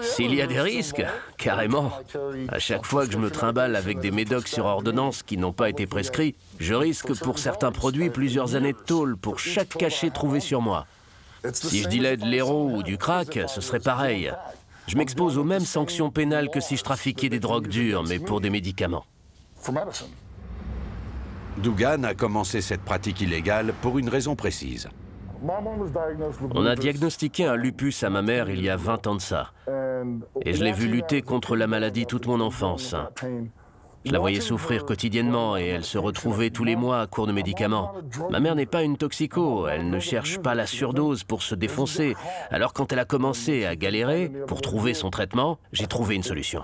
S'il y a des risques, carrément. À chaque fois que je me trimballe avec des médocs sur ordonnance qui n'ont pas été prescrits, je risque pour certains produits plusieurs années de tôle pour chaque cachet trouvé sur moi. Si je dilais de l'héro ou du crack, ce serait pareil. Je m'expose aux mêmes sanctions pénales que si je trafiquais des drogues dures, mais pour des médicaments. Dougan a commencé cette pratique illégale pour une raison précise. On a diagnostiqué un lupus à ma mère il y a 20 ans de ça. Et je l'ai vu lutter contre la maladie toute mon enfance. Je la voyais souffrir quotidiennement et elle se retrouvait tous les mois à court de médicaments. Ma mère n'est pas une toxico, elle ne cherche pas la surdose pour se défoncer. Alors quand elle a commencé à galérer pour trouver son traitement, j'ai trouvé une solution.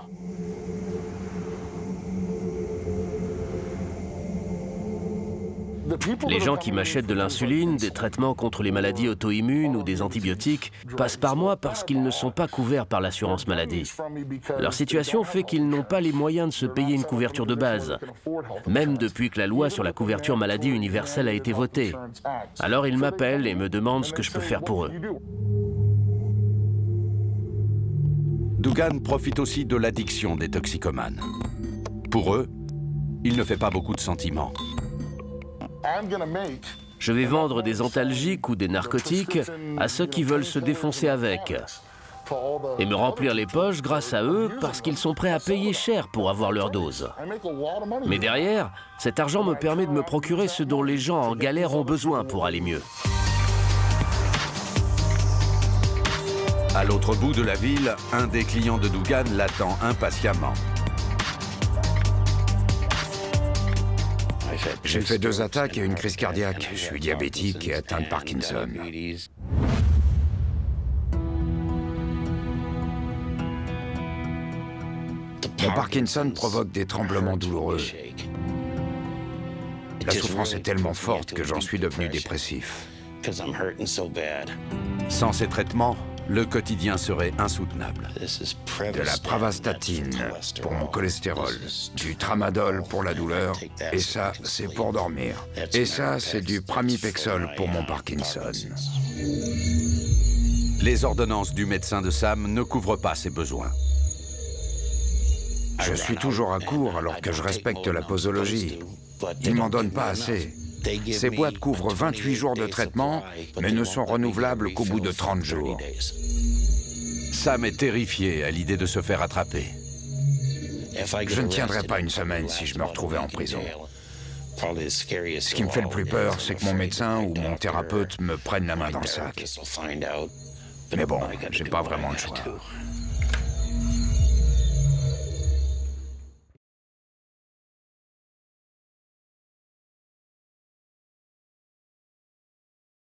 Les gens qui m'achètent de l'insuline, des traitements contre les maladies auto-immunes ou des antibiotiques passent par moi parce qu'ils ne sont pas couverts par l'assurance maladie. Leur situation fait qu'ils n'ont pas les moyens de se payer une couverture de base, même depuis que la loi sur la couverture maladie universelle a été votée. Alors ils m'appellent et me demandent ce que je peux faire pour eux. Dougan profite aussi de l'addiction des toxicomanes. Pour eux, il ne fait pas beaucoup de sentiments. Je vais vendre des antalgiques ou des narcotiques à ceux qui veulent se défoncer avec et me remplir les poches grâce à eux parce qu'ils sont prêts à payer cher pour avoir leur dose. Mais derrière, cet argent me permet de me procurer ce dont les gens en galère ont besoin pour aller mieux. À l'autre bout de la ville, un des clients de Dougan l'attend impatiemment. J'ai fait 2 attaques et une crise cardiaque. Je suis diabétique et atteint de Parkinson. Mon Parkinson provoque des tremblements douloureux. La souffrance est tellement forte que j'en suis devenu dépressif. Sans ces traitements, le quotidien serait insoutenable. De la pravastatine pour mon cholestérol, du tramadol pour la douleur, et ça, c'est pour dormir. Et ça, c'est du pramipexole pour mon Parkinson. Les ordonnances du médecin de Sam ne couvrent pas ses besoins. Je suis toujours à court alors que je respecte la posologie. Ils m'en donnent pas assez. Ces boîtes couvrent 28 jours de traitement, mais ne sont renouvelables qu'au bout de 30 jours. Sam est terrifié à l'idée de se faire attraper. Je ne tiendrais pas une semaine si je me retrouvais en prison. Ce qui me fait le plus peur, c'est que mon médecin ou mon thérapeute me prenne la main dans le sac. Mais bon, j'ai pas vraiment le choix.